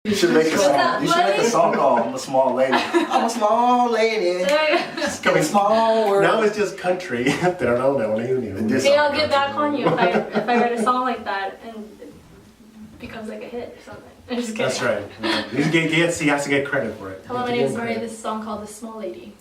You should make a song called "I'm a Small Lady." I'm a small lady. It's coming small world. Now it's just country. They don't know that one. Maybe I'll get back on you if I write a song like that and it becomes like a hit or something. I'm just kidding. That's right. He has to get credit for it. Hello, my name is Maria. This is a song called "The Small Lady."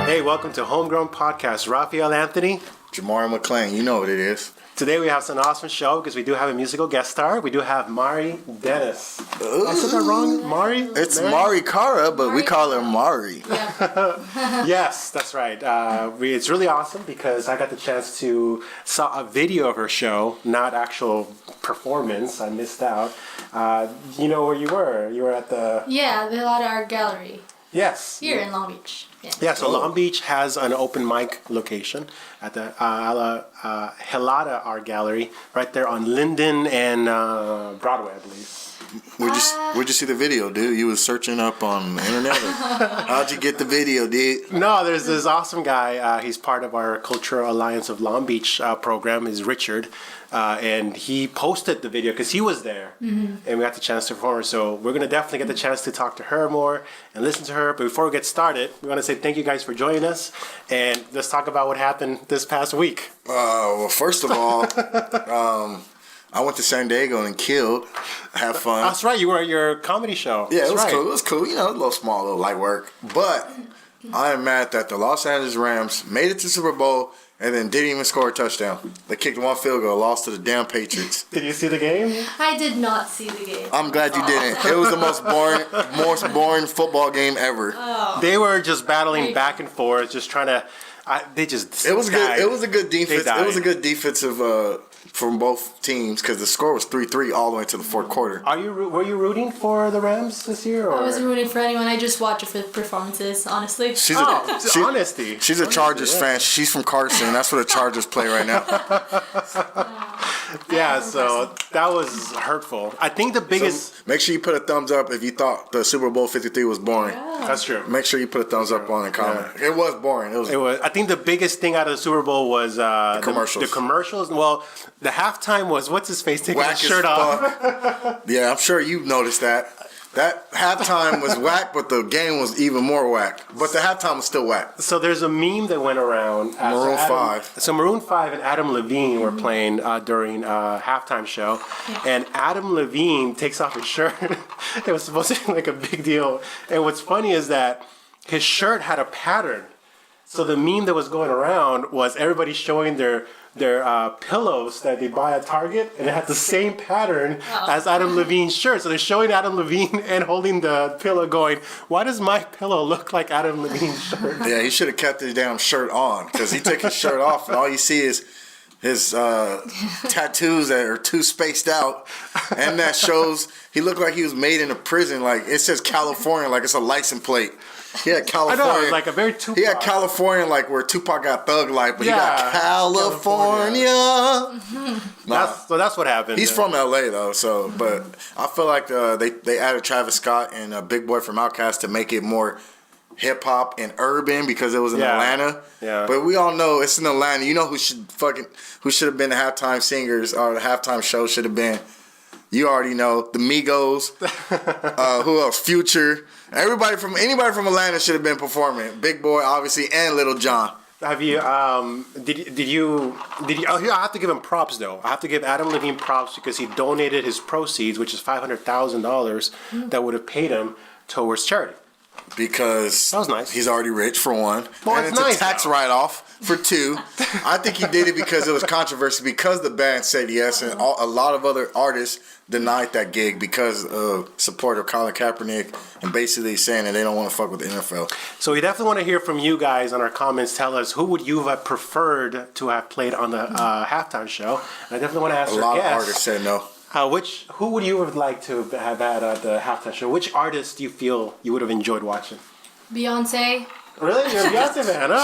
Hey, welcome to Homegrown-Podcast. Raphael Anthony. Jamar McClain, you know what it is. Today we have an awesome show because we do have a musical guest star. We do have Mari Dennis. I said that wrong? Mari? It's Mari Cara, but we call her Mari. Yeah. Yes, that's right. It's really awesome because I got the chance to saw a video of her show, not actual performance. I missed out. You know where you were? You were at the... Yeah, the Helada Art Gallery. Yes. Here in Long Beach. Yeah, so Long Beach has an open mic location at the Helada Art Gallery right there on Linden and Broadway, I believe. Where'd you see the video, dude? You was searching up on the internet? How'd you get the video, dude? No, there's this awesome guy. He's part of our Cultural Alliance of Long Beach program. Is Richard, and he posted the video because he was there, and we got the chance to perform her. So we're gonna definitely get the chance to talk to her more and listen to her. But before we get started, we want to say thank you guys for joining us, and let's talk about what happened this past week. Well, first of all, I went to San Diego and killed. Have fun. That's right. You were at your comedy show. Yeah, That's it was right. cool. It was cool. You know, a little small, little light work. But I am mad that the Los Angeles Rams made it to Super Bowl and then didn't even score a touchdown. They kicked one field goal, lost to the damn Patriots. Did you see the game? I did not see the game. I'm glad you didn't. It was the most boring football game ever. They were just battling back and forth, just trying to. It was good. It was a good defense. It was a good defensive from both teams because the score was 3-3 all the way to the fourth quarter. Were you rooting for the Rams this year? Or? I wasn't rooting for anyone. I just watch it for the performances, honestly. Honesty. She's a Chargers fan. She's from Carson. That's where the Chargers play right now. Yeah, so that was hurtful. I think the biggest... So make sure you put a thumbs up if you thought the Super Bowl 53 was boring. Yeah. That's true. Make sure you put a thumbs up on the comment. Yeah. It was boring. It was. I think the biggest thing out of the Super Bowl was the commercials. The commercials. Well, the halftime was what's his face taking his shirt off. Yeah, I'm sure you noticed that. That halftime was whack, but the game was even more whack. But the halftime was still whack. So there's a meme that went around. Maroon 5. So Maroon 5 and Adam Levine were playing during a halftime show. Yeah. And Adam Levine takes off his shirt. It was supposed to be like a big deal. And what's funny is that his shirt had a pattern. So the meme that was going around was everybody showing their pillows that they buy at Target, and it had the same pattern as Adam Levine's shirt. So they're showing Adam Levine and holding the pillow going, why does my pillow look like Adam Levine's shirt? Yeah, he should have kept his damn shirt on because he took his shirt off and all you see is his tattoos that are too spaced out, and that shows he looked like he was made in a prison. Like it says California, like it's a license plate. He had California. I know, like a very Tupac. He had California, like where Tupac got Thug Life, but he got California. That's what happened. He's from LA though, so but I feel like they added Travis Scott and Big Boy from Outkast to make it more hip hop and urban because it was in Atlanta. Yeah. But we all know it's in Atlanta. You know who should have been the halftime singers or the halftime show should have been. You already know the Migos. Who else? Future. Anybody from Atlanta should have been performing. Big Boy, obviously, and Little John. Have you? Did you? Oh, here I have to give him props though. I have to give Adam Levine props because he donated his proceeds, which is $500,000, that would have paid him towards charity. Because that was nice. He's already rich for one, well, and it's nice, a tax write-off for two. I think he did it because it was controversy because the band said yes, and a lot of other artists denied that gig because of support of Colin Kaepernick and basically saying that they don't want to fuck with the NFL. So we definitely want to hear from you guys on our comments. Tell us who would you have preferred to have played on the halftime show. And I definitely want to ask a lot of artists said no. Who would you have liked to have had at the halftime show? Which artist do you feel you would have enjoyed watching? Beyonce. Really? You're a Beyonce fan? Oh.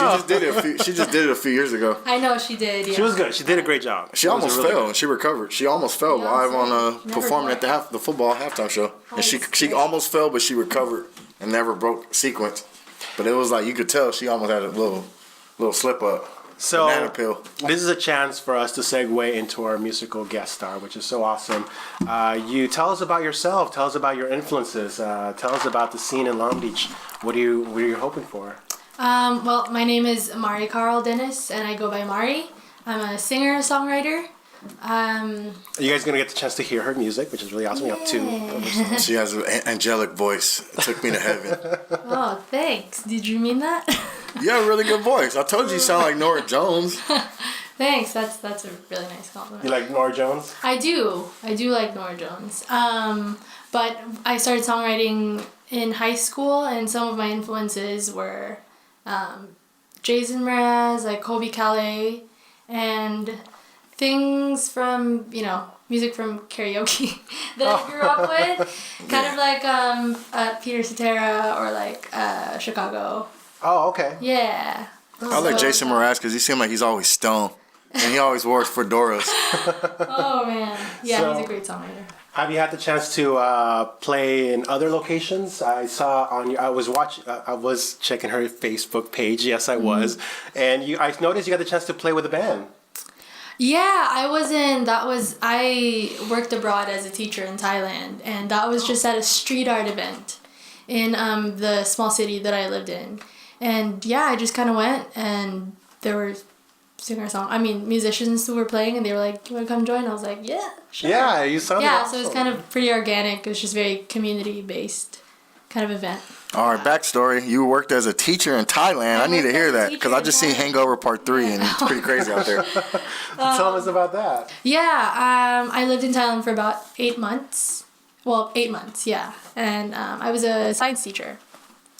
She just did it a few years ago. I know she did. Yeah. She was good. She did a great job. She almost fell and she recovered. She almost fell live on performing at the football halftime show. And she almost fell, but she recovered and never broke sequence. But it was like you could tell she almost had a little slip up. So banana peel. This is a chance for us to segue into our musical guest star, which is so awesome. You tell us about yourself. Tell us about your influences. Tell us about the scene in Long Beach. What are you hoping for? Well, my name is Mari Carl Dennis, and I go by Mari. I'm a singer, songwriter. You guys gonna get the chance to hear her music, which is really awesome. Yeah. You have 2. She has an angelic voice. It took me to heaven. Oh, thanks. Did you mean that? You have a really good voice. I told you sound like Nora Jones. Thanks. That's a really nice compliment. You like Nora Jones? I do like Nora Jones. But I started songwriting in high school, and some of my influences were Jason Mraz, like Kobe Calais, and things from, music from karaoke that I grew up with. Kind of like Peter Cetera or like Chicago. Oh, okay. Yeah. I like Jason Mraz because he seemed like he's always stoned. And he always wore fedoras. Oh, man. Yeah, So, he's a great songwriter. Have you had the chance to play in other locations? I saw on your. I was checking her Facebook page. Yes, I was, and I noticed you got the chance to play with a band. Yeah, I worked abroad as a teacher in Thailand, and that was just at a street art event in the small city that I lived in. And yeah, I just kind of went, and there were musicians who were playing, and they were like, "You want to come join?" I was like, "Yeah, sure." Yeah, you sounded awesome. So it was kind of pretty organic. It was just very community-based kind of event. All right, backstory. You worked as a teacher in Thailand. I need to hear that because I just seen Hangover Part 3 and it's pretty crazy out there. Tell us about that. Yeah, I lived in Thailand for about 8 months. Well, 8 months, yeah. And I was a science teacher.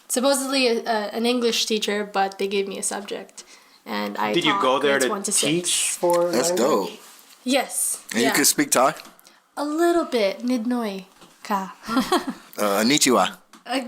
Supposedly an English teacher, but they gave me a subject. And I Did you go there to 1 to 6. teach for That's language? dope. Yes. And you could speak Thai? A little bit. Nidnoi ka. Konnichiwa.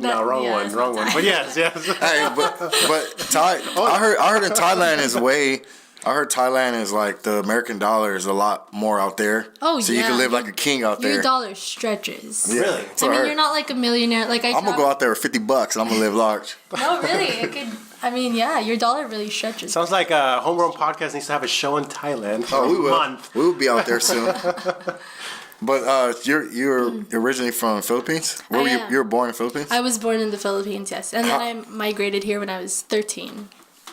No, wrong one. But yes. Hey, but Thai. I heard in Thailand is way. I heard Thailand is like the American dollar is a lot more out there. Oh, so yeah. you can live like a king out there. Your dollar stretches. Yeah, Really? that's I what mean, heard. you're not like a millionaire. Like I'm gonna go out there with $50 and I'm gonna live large. No, really. It could. I mean, yeah, your dollar really stretches. Sounds like Homegrown-Podcast needs to have a show in Thailand for Oh, we a will. month. We will be out there soon. But you're originally from Philippines? Where were you? You were born in Philippines? I was born in the Philippines, yes, and then I migrated here when I was 13.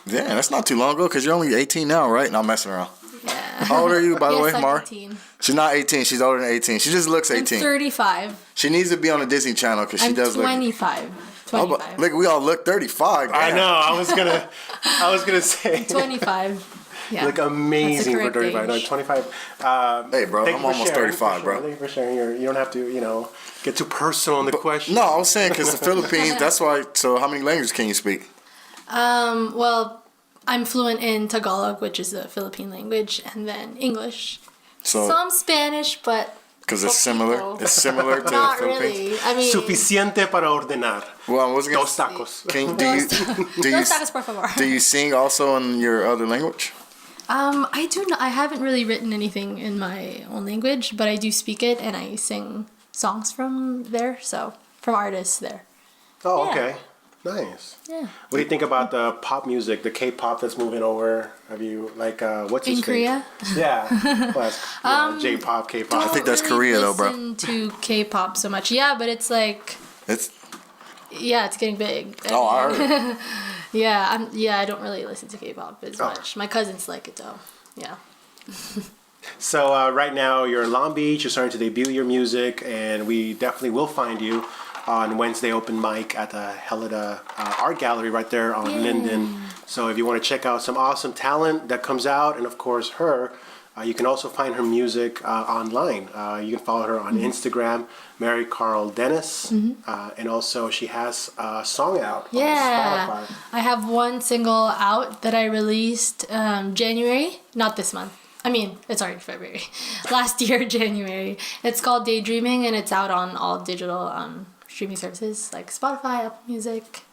Yeah, that's not too long ago because you're only 18 now, right? No, I'm messing around. Yeah. How old are you, by the way, Yes, I'm Mar? 18. She's not 18. She's older than 18. She just looks 18. I'm 35. She needs to be on the Disney Channel because she I'm does 25. look. 25. Look, we all look 35. I Damn. know. I was gonna say. 25. Yeah. You look amazing for That's the 35. correct No, age. 25. Hey, bro, Thank I'm you for almost sharing, 35, bro. Thank you for sharing. You don't have to, get too personal in the question. No, I was saying because the Philippines, that's why. So, how many languages can you speak? Well, I'm fluent in Tagalog, which is a Philippine language, and then English. So, Some Spanish, but because it's similar. poquito. It's similar to Not the Philippines. really. I mean, Suficiente para ordenar. Well, I was gonna. Dos tacos. Dos tacos, por favor. Do you sing also in your other language? I do not. I haven't really written anything in my own language, but I do speak it, and I sing songs from there. So from artists there. Oh, Yeah. okay. Nice. Yeah. What do you think about the pop music, the K-pop that's moving over? Have you what's his In Korea? face? Yeah. Well, J-pop, K-pop. I think that's Don't Korea, though, bro. Listen to K-pop so much. Yeah, but it's like. It's. Yeah, it's getting big. Oh, I heard. Yeah, I don't really listen to K-pop as much. My cousins like it though. Yeah. So right now you're in Long Beach. You're starting to debut your music, and we definitely will find you on Wednesday open mic at the Helida Art Gallery right there on Linden. So if you want to check out some awesome talent that comes out, and of course her, you can also find her music online. You can follow her on Instagram, Mary Carl Dennis, and also she has a song out on Spotify. I have one single out that I released January, not this month. I mean, it's already February. Last year, January. It's called Daydreaming, and it's out on all digital streaming services like Spotify, Apple Music,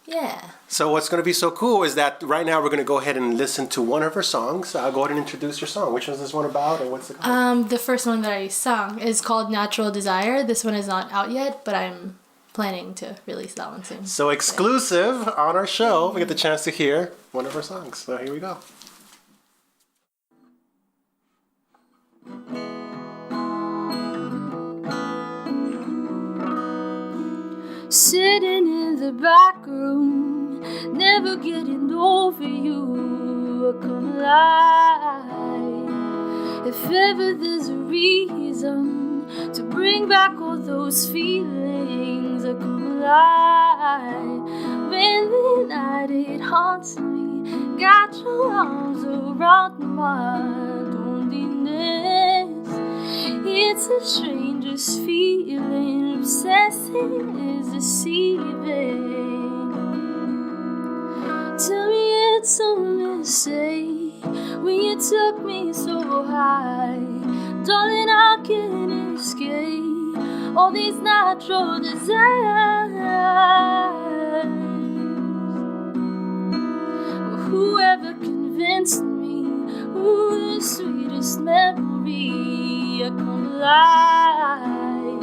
Yeah. So what's going to be so cool is that right now we're going to go ahead and listen to one of her songs. Go ahead and introduce your song. Which one is this one about, and what's it called? The first one that I sung is called Natural Desire. This one is not out yet, but I'm planning to release that one soon. So exclusive on our show, we get the chance to hear one of her songs. So here we go. Sitting in the back room, never getting over you. I come alive. If ever there's a reason to bring back all those feelings, I come alive. When the night it haunts me, got your arms around my loneliness. It's the strangest feeling, obsessing is deceiving. Tell me it's a mistake when you took me so high. Darling, I can't escape all these natural desires. Whoever convinced me, ooh, the sweetest memory, I come alive.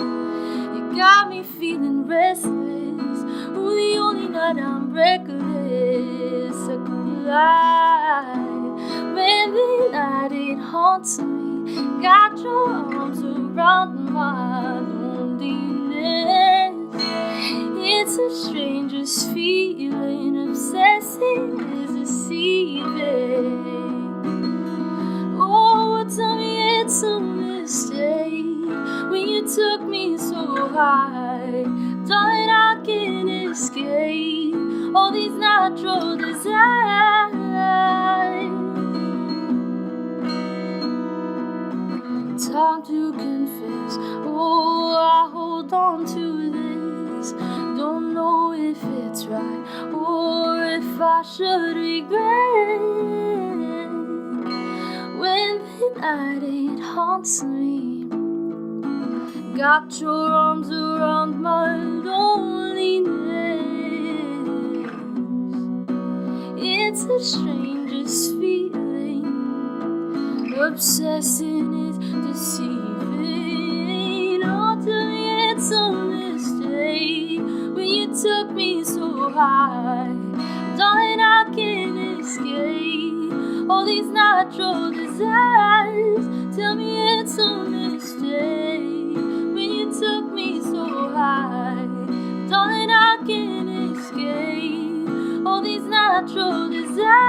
You got me feeling restless, ooh, the only night I'm reckless, I come alive. When the night it haunts me, got your arms around my loneliness. It's the strangest feeling, obsessing is deceiving. Oh, tell me it's a mistake when you took me so high. Darling, I can't escape all these natural desires. Time to confess, oh, I hold on to this. Don't know if it's right or if I should regret. When the night it haunts me, got your arms around my loneliness. It's the strangest feeling, obsessing is deceiving. Oh, tell me it's a mistake when you took me so high. Darling, I can't escape all these natural desires. Tell me it's a mistake when you took me so high. Darling, I can't escape all these natural desires.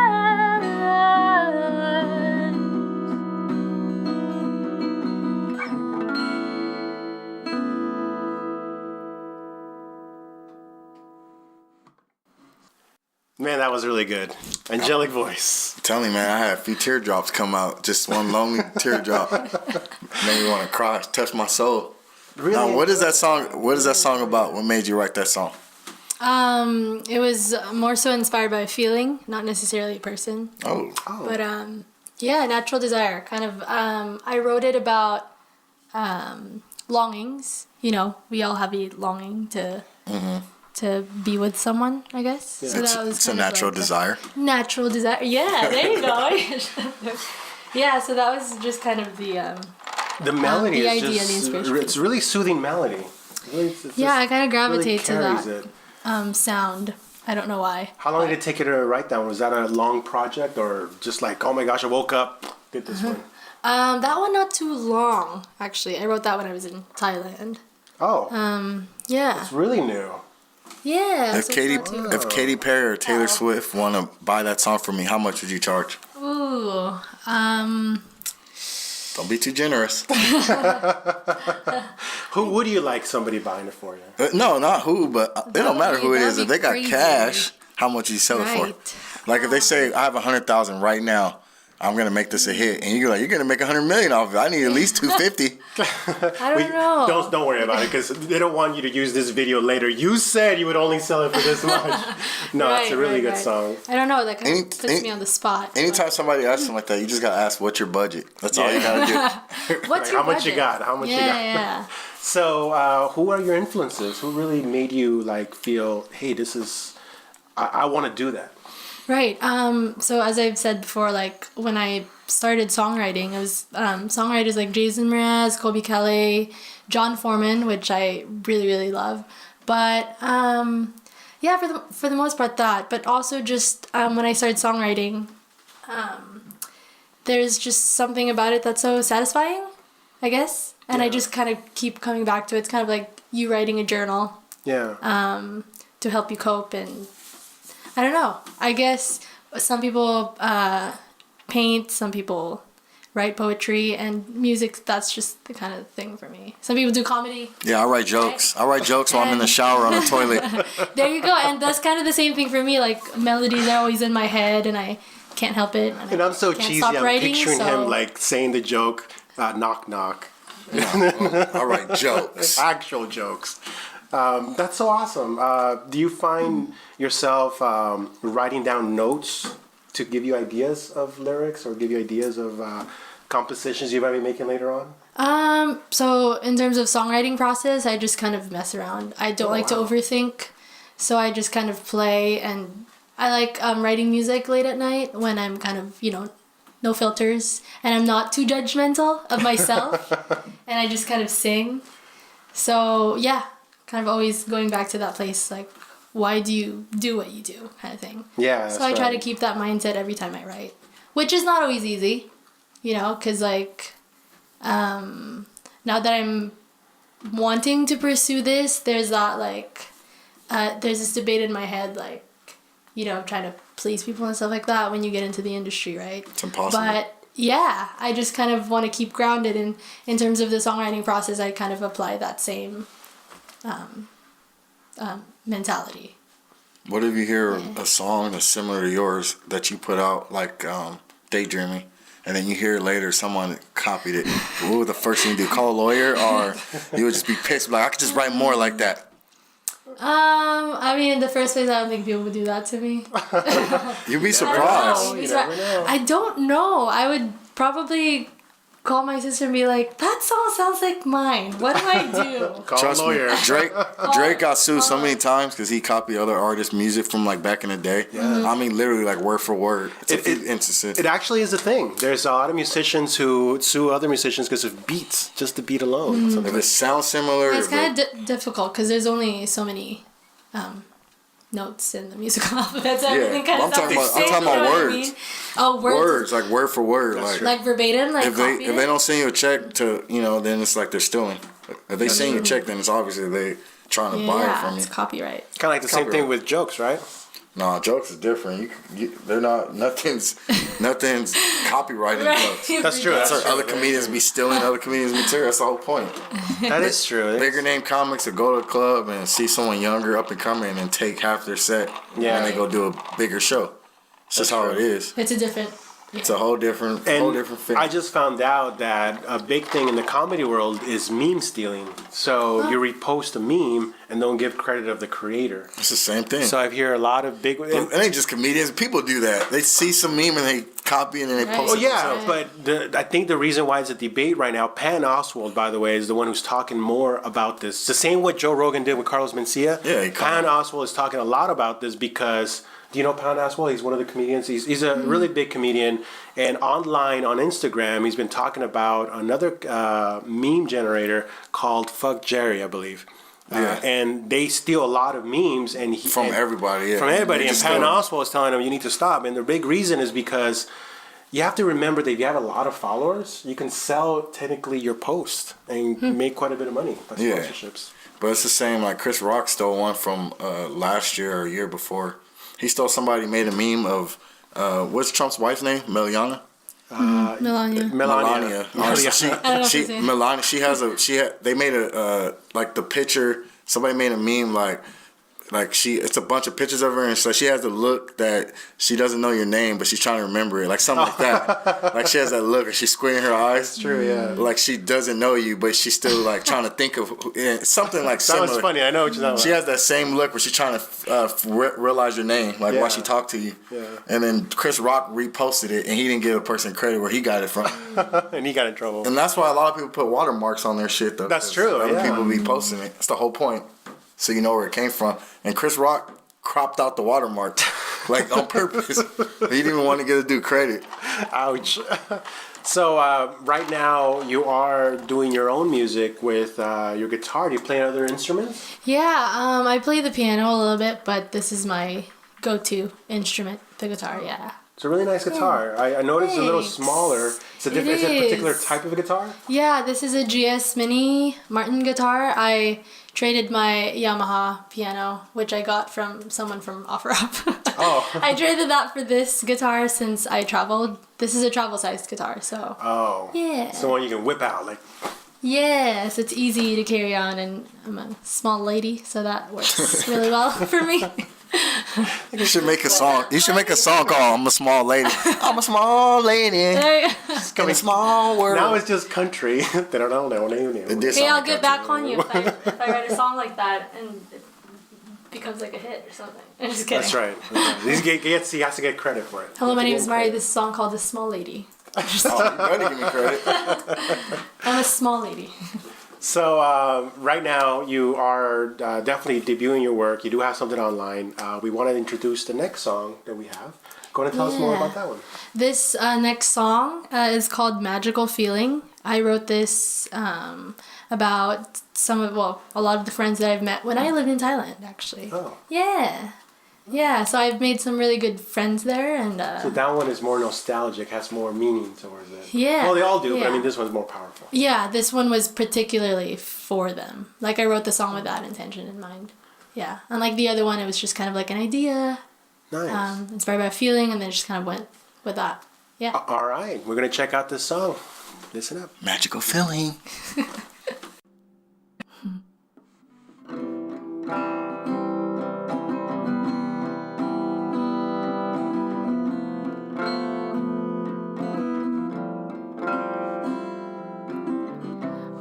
Man, that was really good. Angelic voice. Tell me, man, I had a few teardrops come out. Just one lonely teardrop. Made me want to cry, touch my soul. Really? Now, what is that song? What is that song about? What made you write that song? It was more so inspired by a feeling, not necessarily a person. Oh. But yeah, natural desire. Kind of. I wrote it about longings. You know, we all have a longing to be with someone, I guess. Yeah. So that was It's a natural desire. Natural desire. Yeah, there you go. Yeah, so that was just kind of the melody the is idea, just, the inspiration. it's really soothing melody. Yeah, I kind of gravitate to carries that it. sound. I don't know why. How long did it take you to write that one? Was that a long project or just like, oh my gosh, I woke up, did this one? That one not too long, actually. I wrote that when I was in Thailand. Oh. Yeah. It's really new. Yeah. If so Katy it's not too- if Katy Perry or Taylor Swift want to buy that song for me, how much would you charge? Ooh. Don't be too generous. Who would you like somebody buying it for you? No, not who, but it don't matter who it is. that'd If they be got crazy. cash, how much you sell it Right. for? Like if they say I have 100,000 right now, I'm gonna make this a hit, and you're like, you're gonna make 100 million off of it. I need at least 250. I don't know. Don't worry about it because they don't want you to use this video later. You said you would only sell it for this much. No, it's a really good song. I don't know. That kind of puts me on the spot. Anytime somebody asks something like that, you just gotta ask, what's your budget? That's all you gotta do. What's Like, your how much you budget? got? How much you got? Yeah. So, who are your influences? Who really made you like feel, hey, this is I want to do that. Right. So as I've said before, like when I started songwriting, it was songwriters like Jason Mraz, Colby Kelly, John Foreman, which I really, really love. But yeah, for the most part that. But also just when I started songwriting, there's just something about it that's so satisfying, I guess. And I just kind of keep coming back to it. It's kind of like you writing a journal. Yeah. To help you cope, and I don't know. I guess some people paint, some people write poetry, and music, that's just the kind of thing for me. Some people do comedy. Yeah, I write jokes. I write jokes while I'm in the shower on the toilet. There you go. And that's kind of the same thing for me. Like, melodies are always in my head, and I can't help it. And I'm so cheesy. I'm picturing him, like, saying the joke, knock, knock. I write jokes. Actual jokes. That's so awesome. Do you find yourself writing down notes to give you ideas of lyrics or give you ideas of compositions you might be making later on? So in terms of songwriting process, I just kind of mess around. I don't like to overthink, so I just kind of play, and I like writing music late at night when I'm kind of, no filters, and I'm not too judgmental of myself, and I just kind of sing. So yeah, kind of always going back to that place, like, why do you do what you do, kind of thing. Yeah. So I try to keep that mindset every time I write, which is not always easy, because like, now that I'm wanting to pursue this, there's that like, there's this debate in my head, like, trying to please people and stuff like that when you get into the industry, right? It's impossible. But yeah, I just kind of want to keep grounded in terms of the songwriting process. I kind of apply that same mentality. What if you hear a song that's similar to yours that you put out, like Daydreaming, and then you hear later someone copied it? What would the first thing you do? Call a lawyer, or you would just be pissed, like, I could just write more like that? I mean, in the first place, I don't think people would do that to me. You'd be surprised. I don't know. I would probably call my sister and be like, that song sounds like mine. What do I do? Trust me, Drake got sued so many times because he copied other artists' music from like back in the day. Yeah. I mean, literally like word for word. It's a few instances. It actually is a thing. There's a lot of musicians who sue other musicians because of beats, just the beat alone. If it sounds similar, it's kind of difficult because there's only so many notes in the musical alphabet. So everything kind of I'm talking about words. I mean? Oh, words. Like word for word. Like verbatim. Like if they don't send you a check to then it's like they're stealing. If they send you a check, then it's obviously they trying to buy it from you. It's copyright. Kind of like the same thing with jokes, right? No, jokes is different. They're not. Nothing's copywriting jokes. That's true. That's other comedians be stealing other comedians' material. That's the whole point. That is true. Bigger name comics that go to a club and see someone younger up and coming and take half their set, and they go do a bigger show. It's just how it is. It's a different. Yeah. It's a whole different thing. I just found out that a big thing in the comedy world is meme stealing. So you repost a meme and don't give credit of the creator. It's the same thing. So I hear a lot of big. It ain't just comedians. People do that. They see some meme and they copy it and they post it. Oh yeah, but I think the reason why it's a debate right now. Penn Oswalt, by the way, is the one who's talking more about this. It's the same what Joe Rogan did with Carlos Mencia. Yeah, Penn Oswalt is talking a lot about this because. Do you know Pound Oswalt? He's one of the comedians. He's a really big comedian. And online on Instagram, he's been talking about another meme generator called Fuck Jerry, I believe. And they steal a lot of memes. From everybody. And Pound Oswalt is telling them, you need to stop. And the big reason is because you have to remember that if you have a lot of followers, you can sell technically your post and make quite a bit of money by sponsorships. But it's the same. Like Chris Rock stole one from last year or a year before. He stole somebody made a meme of what's Trump's wife's name? Melania. Melania. They made a like the picture. Somebody made a meme like it's a bunch of pictures of her, and so she has the look that she doesn't know your name, but she's trying to remember it, like something like that. Like she has that look, and she's squinting her eyes. That's true, yeah. Like she doesn't know you, but she's still like trying to think of something like similar. That was funny. I know what you're talking about. She has that same look where she's trying to realize your name, like while she talked to you. Yeah. And then Chris Rock reposted it, and he didn't give a person credit where he got it from. And he got in trouble. And that's why a lot of people put watermarks on their shit, though. That's true. Other people be posting it. That's the whole point. So you know where it came from. And Chris Rock, cropped out the watermark, like on purpose. He didn't even want to get a due credit. Ouch. So right now you are doing your own music with your guitar. Do you play other instruments? Yeah, I play the piano a little bit, but this is my go-to instrument, the guitar. Yeah. It's a really nice guitar. I noticed it's a little smaller. It's a particular type of guitar? Yeah, this is a GS Mini Martin guitar. I traded my Yamaha piano, which I got from someone from OfferUp. Oh. I traded that for this guitar since I traveled. This is a travel-sized guitar, so. Oh. Yeah. It's the one you can whip out, like. Yes, it's easy to carry on, and I'm a small lady, so that works really well for me. You should make a song. You should make a song called "I'm a Small Lady." I'm a small lady in a small world. Now it's just country. Hey, I'll get back on you if I write a song like that and it becomes like a hit or something. I'm just kidding. That's right. He has to get credit for it. Hello, my name is Mari. This is a song called "The Small Lady." Oh, you better give me credit. I'm a small lady. So right now you are definitely debuting your work. You do have something online. We want to introduce the next song that we have. Go ahead and tell us more about that one. This next song is called "Magical Feeling." I wrote this about a lot of the friends that I've met when I lived in Thailand, actually. Oh. Yeah, so I've made some really good friends there, and so that one is more nostalgic, has more meaning towards it. Yeah. Well, they all do, yeah. but I mean, this one's more powerful. Yeah, this one was particularly for them. Like, I wrote the song with that intention in mind. Yeah, unlike the other one, it was just kind of like an idea. Nice. Inspired by a feeling, and then just kind of went with that. Yeah. All right, we're gonna check out this song. Listen up. Magical feeling.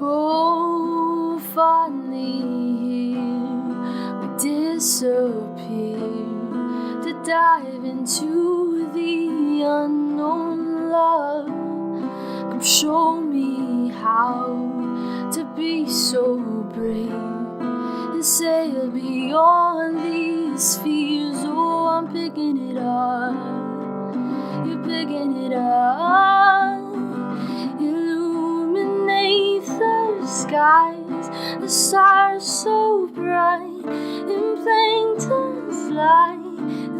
Oh, finally here we disappear to dive into the unknown love. Come show me how to be so brave and sail beyond these fears. Oh, I'm picking it up, you're picking it up. Illuminate the skies, the stars so bright, in plankton's light,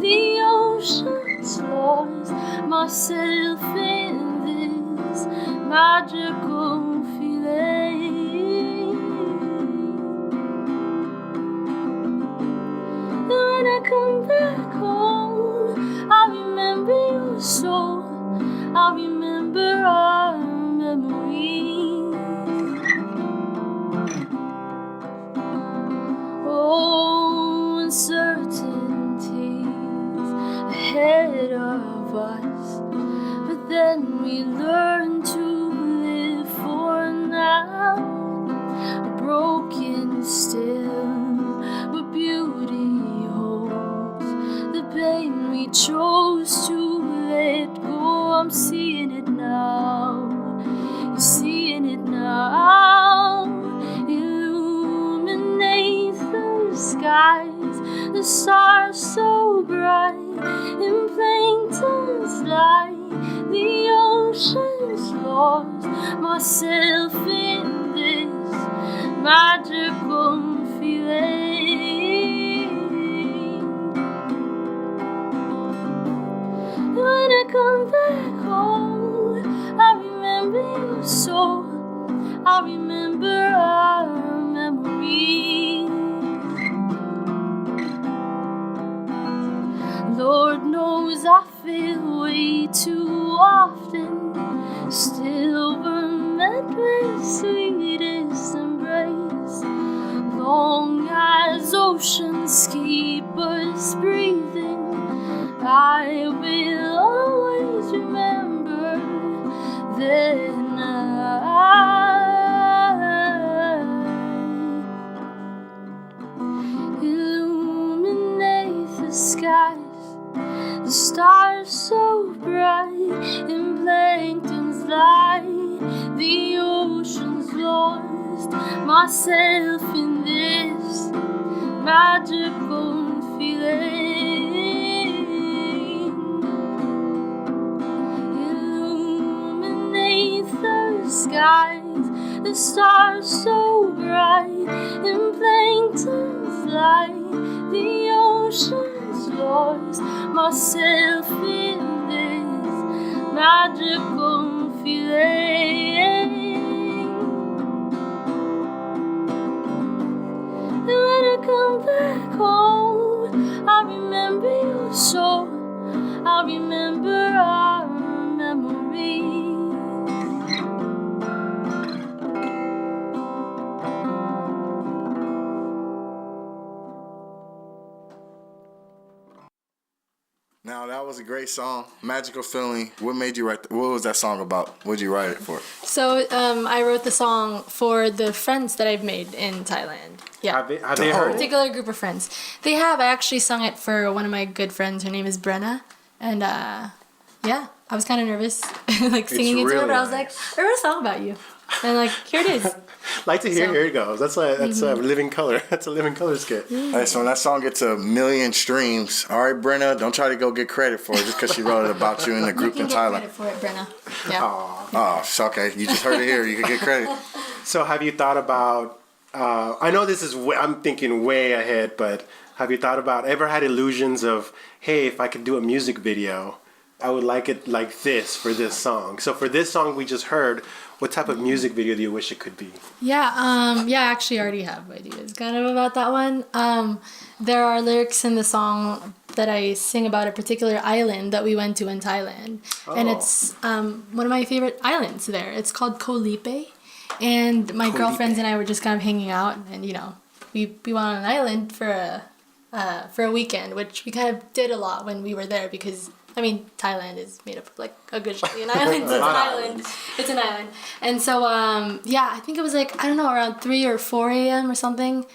the ocean's lost, myself in this magical feeling. And when I come back home, I remember your soul, I remember our memories. Oh, uncertainties ahead of us, but then we learn to live for now. Broken still, but beauty holds the pain we chose to let go. I'm seeing it now, you're seeing it now. Illuminate the skies, the stars so bright, in plankton's light, the ocean's lost, myself in this magical feeling. When I come back home, I remember your soul, I remember our memories. Lord knows I feel way too often, still were met with sweetest embrace. Long as oceans keep us breathing, I will always remember that night. Illuminate the skies, the stars so bright, in plankton's light, the ocean's lost, myself in this magical feeling. Illuminate the skies, the stars so bright, and plankton fly, the ocean's lost myself in this magical feeling. And when I come back home, I remember your soul, I remember our memories. Now that was a great song, magical feeling. What made you write? What was that song about? What did you write it for? So I wrote the song for the friends that I've made in Thailand. Yeah. Have they heard A it? particular group of friends. They have. I actually sung it for one of my good friends. Her name is Brenna, and yeah, I was kind of nervous, like singing it to her, really but I was nice. like, I wrote a song about you, and like here it is. Like to hear. So- Here it goes. That's a living color. That's a living color skit. Hey, so when that song gets 1 million streams, all right, Brenna, don't try to go get credit for it just because she wrote it about you in the You group can in get Thailand. credit for it, Brenna. Yeah. Oh, it's okay. You just heard it here. You can get credit. So have you thought about? I know this is. I'm thinking way ahead, but have you thought about? Ever had illusions of, hey, if I could do a music video, I would like it like this for this song. So for this song we just heard, what type of music video do you wish it could be? Yeah, I actually already have ideas kind of about that one. There are lyrics in the song that I sing about a particular island that we went to in Thailand. And it's one of my favorite islands there. It's called Koh Lipe. And my girlfriends and I were just kind of hanging out, and we went on an island for a weekend, which we kind of did a lot when we were there because Thailand is made up of like a good million islands. It's an island. It's an island. And so, I think it was like, I don't know, around 3 or 4 a.m. or something.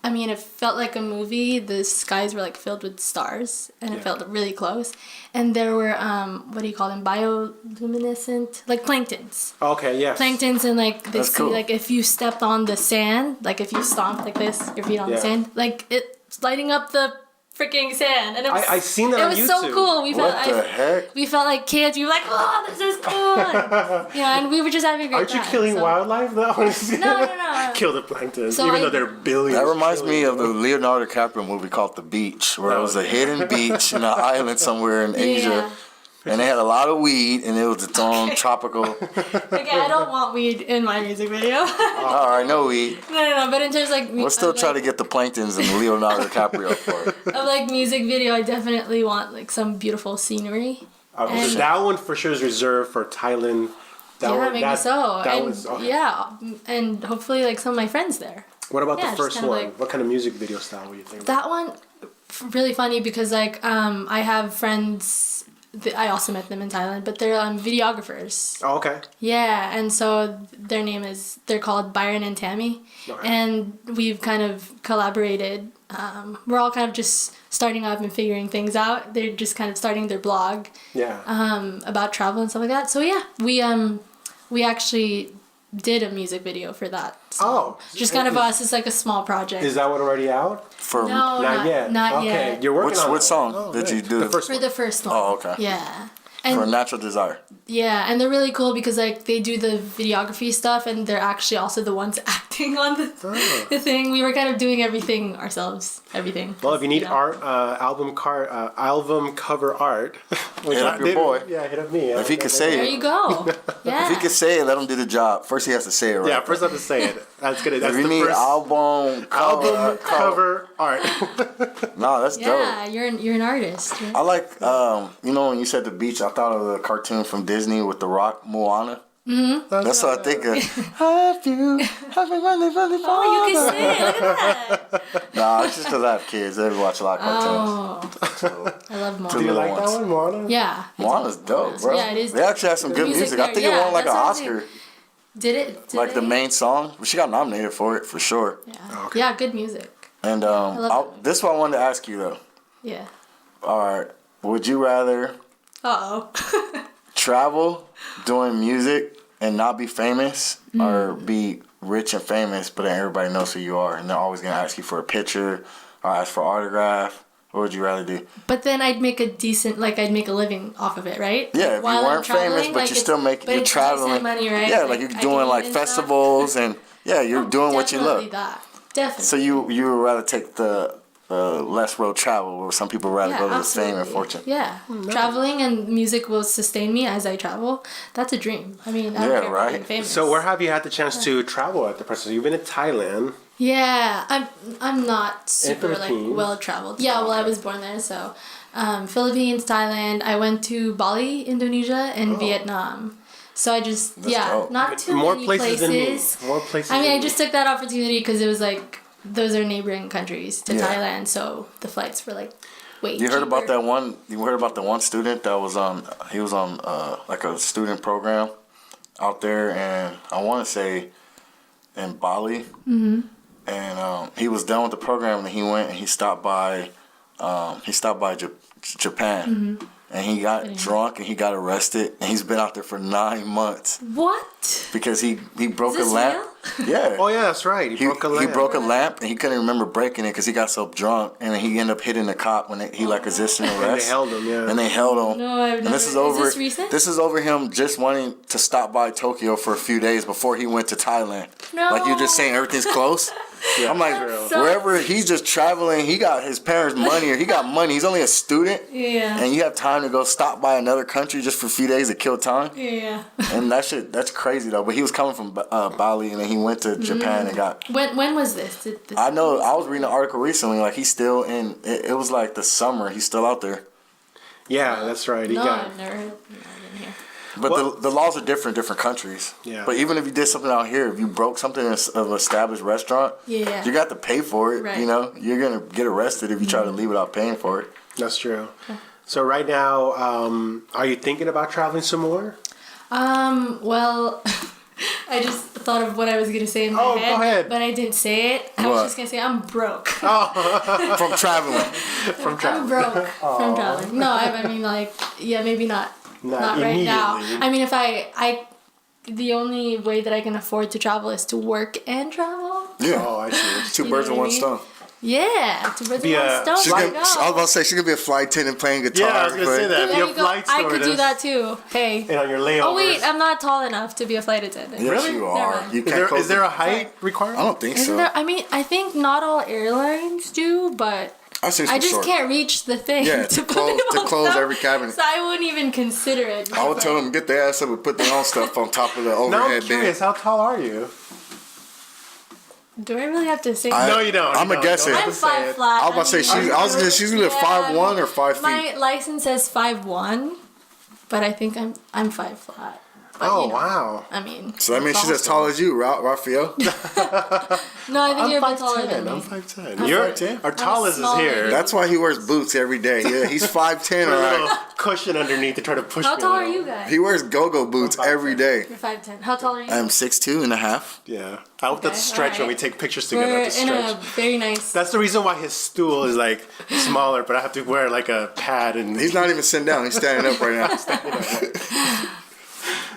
It felt like a movie. The skies were like filled with stars, and it felt really close. And there were, what do you call them? Bioluminescent, like planktons. Okay, yes. Planktons, and like they That's see, cool. like if you stepped on the sand, like if you stomped like this, your feet on the sand, like it's lighting up the freaking sand, and it was. I seen that on It was so YouTube. cool. What the heck? We felt like kids. We were like, oh, this is cool. And we were just having a great Aren't you time. killing so. wildlife though? No. Kill the plankton, So even I- though they're billions. That reminds me of the Leonardo DiCaprio movie called The Beach, where it was a hidden beach in an island somewhere in Asia. And they had a lot of weed, and it was its own tropical. Okay, I don't want weed in my music video. All right, no weed. No. But in terms of like, We'll still try to get the planktons and Leonardo DiCaprio for it. of like music video, I definitely want like some beautiful scenery. And- That one for sure is reserved for Thailand. Maybe so. That And was okay. yeah, and hopefully like some of my friends there. What about Yeah, the just first kind of one? like- What kind of music video style were you thinking? That one, really funny because like I have friends. I also met them in Thailand, but they're videographers. Oh, okay. Yeah, and so they're called Byron and Tammy, Okay. and we've kind of collaborated. We're all kind of just starting up and figuring things out. They're just kind of starting their blog Yeah. about travel and stuff like that. So yeah, we actually did a music video for that. So Oh. just kind of us. It's like a small project. Is that one already out? For No, Not yet. Not okay. yet. You're working on what that song one. Oh, did good. you do? The first For one. the first one. Oh, okay. Yeah. For And Natural Desire. yeah, and they're really cool because like they do the videography stuff, and they're actually also the ones acting on the thing. We were kind of doing everything ourselves. Everything. Well, if you need know. art, album cover art, which Hit I up your did- boy. Yeah, hit up me. If he could say There it. you go. Yeah. If he could say it, let him do the job. First, he has to say it right. Yeah, first I have to say it. That's good. That's If you the need first album cover art. No, that's Yeah, dope. you're an artist. Right? I like, when you said the beach, I thought of the cartoon from Disney with the rock, Moana. Mm-hmm. That's what I think of. Have you really Oh, you can sing. Look at that. Nah, it's just because I have kids. They watch a lot of cartoons. Oh, I love Two Moana. Do you like ones. that one, Moana? Yeah. Moana's dope, bro. Yeah, it is They actually have some The good music music. I there, think it yeah, won like an that's what I'm saying. Oscar. Did it? Like the main song. She got nominated for it, for sure. Yeah. Okay. Yeah, good music. And love this one I wanted to ask you, though. Yeah. All right. Would you rather Uh-oh. travel doing music and not be famous, or be rich and famous but then everybody knows who you are and they're always going to ask you for a picture or ask for autograph? What would you rather do? But then I'd make a living off of it, right? Yeah, if you weren't famous, but you still you're traveling. Decent money, right? Yeah, like you're doing like festivals and you're doing what you love. Definitely. So you would rather take the less road travel, where some people rather go to the fame and fortune. Yeah, traveling and music will sustain me as I travel. That's a dream. I mean, I don't care about being famous. So where have you had the chance to travel at the present? You've been in Thailand. Yeah, I'm not super like well traveled. Yeah, well I was born there, so Philippines, Thailand. I went to Bali, Indonesia, and Vietnam. So I just dope. not too More many places than me. More places. I mean, I just took that opportunity because it was like those are neighboring countries to Thailand, so the flights were like way cheaper. You heard about that one? You heard about the one student that was on? He was on like a student program out there, and I want to say in Bali. Mm-hmm. And he was done with the program, and he went and he stopped by Japan. Mm-hmm. And he got drunk and he got arrested, and he's been out there for 9 months. What? Because he broke a lamp. Real? Yeah. Oh yeah, that's right. He broke a lamp. He broke a lamp, and he couldn't remember breaking it because he got so drunk, and he ended up hitting the cop when he like resisted arrest. And they held him. Yeah. And they held him. No, I've never. This is over. Is this recent? This is over him just wanting to stop by Tokyo for a few days before he went to Thailand. No. Like you're just saying everything's close. Yeah, I'm like, wherever he's just traveling, he got his parents' money, or he got money. He's only a student. Yeah. And you have time to go stop by another country just for a few days to kill time. Yeah. And that's crazy though. But he was coming from Bali, and then he went to Japan and got. When was this? I know. I was reading an article recently. Like he's still in. It was like the summer. He's still out there. Yeah, that's right. I've never been here. But the laws are different in different countries. Yeah. But even if you did something out here, if you broke something in an established restaurant, you got to pay for it. Right. You know, you're gonna get arrested if you try to leave without paying for it. That's true. So right now, are you thinking about traveling some more? Well, I just thought of what I was gonna say in my head, go ahead. but I didn't say it. I was just gonna say I'm broke. From traveling. I'm broke from traveling. No, I mean like maybe not right now. I mean, if the only way that I can afford to travel is to work and travel. Yeah. Oh, I see. Two birds with one stone. Yeah, two birds with one stone. I was about to say she could be a flight attendant playing guitar. Yeah, I was gonna say that. There Be a flight I could do that too. Hey. And on your layovers. Oh wait, I'm not tall enough to be a flight attendant. Yes, Really? you are. You can't Is there a height requirement? I don't think so. I mean, I think not all airlines do, but I just can't reach the thing to close every cabinet. So I wouldn't even consider it. I would tell them get their ass up and put their own stuff on top of the overhead bin. No, I'm curious. How tall are you? Do I really have to say? No, you don't. I'm guessing. I'm 5 flat. I was about to say she's either 5'1" or 5 feet. My license says 5'1", but I think I'm 5 flat. But, wow. I mean. So that means she's as tall as you, Raphael. No, I think you're a bit taller than me. I'm 5'10". You're 5'10"? Our tallest is here. That's why he wears boots every day. Yeah, he's 5'10", all right. A little cushion underneath to try to push me. How tall are you guys? He wears go-go boots every day. You're 5'10". How tall are you? I'm 6'2" and a half. Yeah. I hope that's stretch when we take pictures together. We're I have to stretch. in a very nice. That's the reason why his stool is like smaller, but I have to wear like a pad and. He's not even sitting down. He's standing up right now.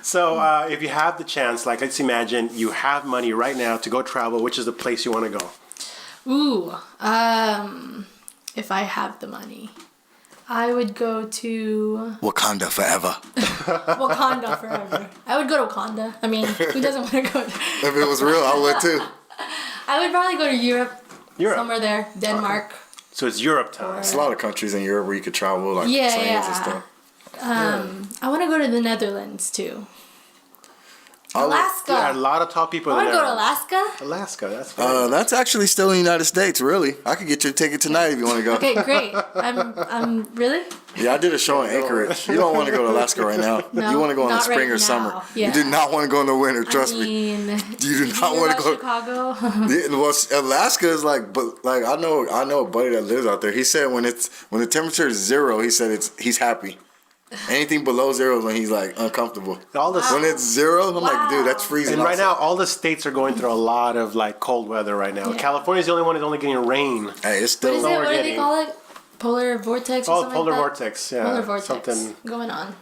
So, if you have the chance, like let's imagine you have money right now to go travel, which is the place you want to go? Ooh, if I have the money, I would go to Wakanda forever. Wakanda forever. I would go to Wakanda. I mean, who doesn't want to go there? If it was real, I would too. I would probably go to Europe. Somewhere there. Denmark. So it's Europe time. There's a lot of countries in Europe where you could travel, like trains and stuff. I want to go to the Netherlands too. Alaska. Yeah, a lot of top people. I want to go to Alaska. Alaska, that's fine. That's actually still in the United States, really. I could get you a ticket tonight if you want to go. Okay, great. I'm really? Yeah, I did a show in Anchorage. You don't want to go to Alaska right now. No, you want to go in the not spring right or summer. Yeah. You do not want to go in the winter, trust me. You do not want to go. Chicago. Well, Alaska is like, but like I know a buddy that lives out there. He said when the temperature is 0, he said he's happy. Anything below 0 is when he's like uncomfortable. When it's 0, I'm like, dude, that's freezing. And right now, all the states are going through a lot of like cold weather right now. Yeah. California's the only one that's only getting rain. Hey, it's still. What do they call it? Polar vortex. Or something polar like that? vortex. Yeah, Polar vortex. something going on.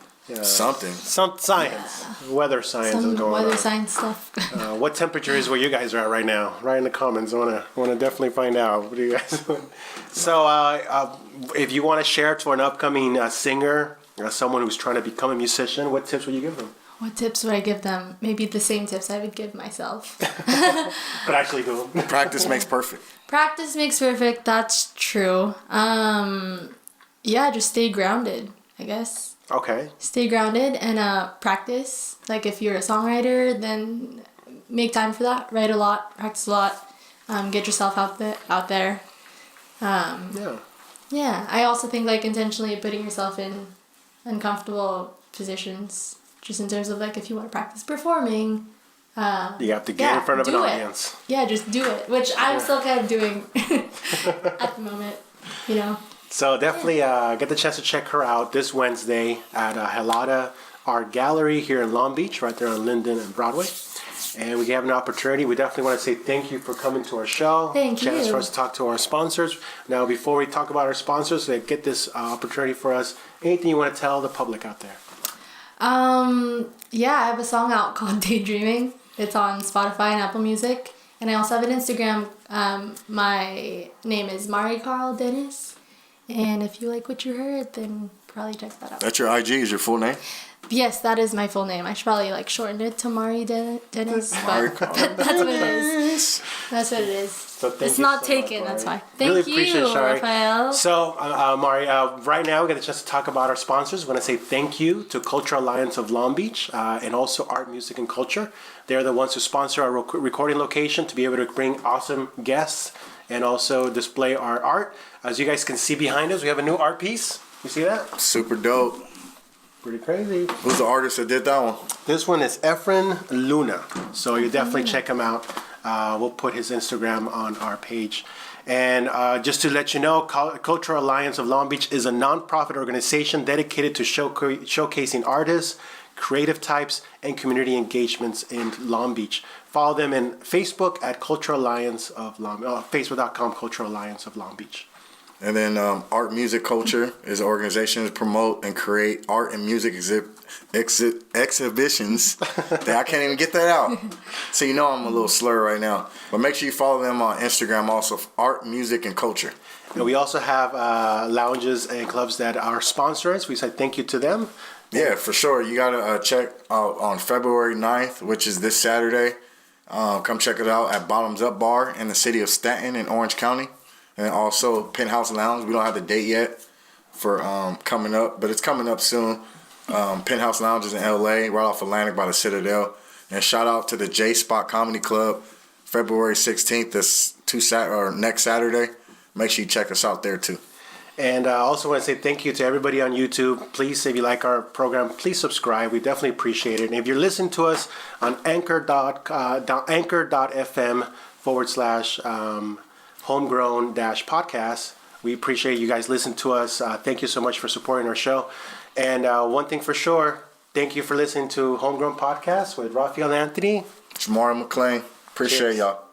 something. Some science. Weather science is Some going weather on. science stuff. What temperature is where you guys are at right now? Right in the comments. I wanna definitely find out. What do you guys want? So if you want to share to an upcoming singer, someone who's trying to become a musician, what tips would you give them? What tips would I give them? Maybe the same tips I would give myself. But actually do them. Practice makes perfect. Practice makes perfect. That's true. Yeah, just stay grounded, I guess. Okay. Stay grounded and practice. Like if you're a songwriter, then make time for that. Write a lot, practice a lot, get yourself out there. Yeah. I also think like intentionally putting yourself in uncomfortable positions, just in terms of like if you want to practice performing. You have to get in front of an audience. Yeah, just do it, which I'm still kind of doing at the moment, you know. So definitely get the chance to check her out this Wednesday at Helada Art Gallery here in Long Beach, right there on Linden and Broadway. And we have an opportunity. We definitely want to say thank you for coming to our show. Thank you. Chance for us to talk to our sponsors. Now, before we talk about our sponsors, they get this opportunity for us. Anything you want to tell the public out there? Yeah, I have a song out called Daydreaming. It's on Spotify and Apple Music. And I also have an Instagram. My name is Mari Carl Dennis. And if you like what you heard, then probably check that out. That's your IG, is your full name? Yes, that is my full name. I should probably like shorten it to Mari Dennis. Mari But that's what it is. That's what it is. So it's not taken, that's why. Really Thank appreciate you, it, Shari. Raphael. So, Mari, right now we get a chance to talk about our sponsors. We want to say thank you to Cultural Alliance of Long Beach and also Art, Music, and Culture. They're the ones who sponsor our recording location to be able to bring awesome guests and also display our art. As you guys can see behind us, we have a new art piece. You see that? Super dope. Pretty crazy. Who's the artist that did that one? This one is Efren Luna. So you definitely check him out. We'll put his Instagram on our page. And just to let you know, Cultural Alliance of Long Beach is a nonprofit organization dedicated to showcasing artists, creative types, and community engagements in Long Beach. Follow them in Facebook at Cultural Alliance of Long Beach, Facebook.com Cultural Alliance of Long Beach. And then Art, Music, Culture is an organization to promote and create art and music exhibitions. I can't even get that out. So you know I'm a little slur right now. But make sure you follow them on Instagram also, Art, Music, and Culture. And we also have lounges and clubs that are sponsors. We say thank you to them. Yeah, for sure. You got to check out on February 9th, which is this Saturday. Come check it out at Bottoms Up Bar in the city of Stanton in Orange County. And also Penthouse Lounge. We don't have the date yet for coming up, but it's coming up soon. Penthouse Lounge is in LA, right off Atlantic by the Citadel. And shout out to the J Spot Comedy Club, February 16th, next Saturday. Make sure you check us out there too. And I also want to say thank you to everybody on YouTube. Please, if you like our program, please subscribe. We definitely appreciate it. And if you're listening to us on anchor.fm/homegrown-podcast, we appreciate you guys listening to us. Thank you so much for supporting our show. And one thing for sure, thank you for listening to Homegrown Podcast with Raphael Anthony. Jamar McClain. Appreciate y'all.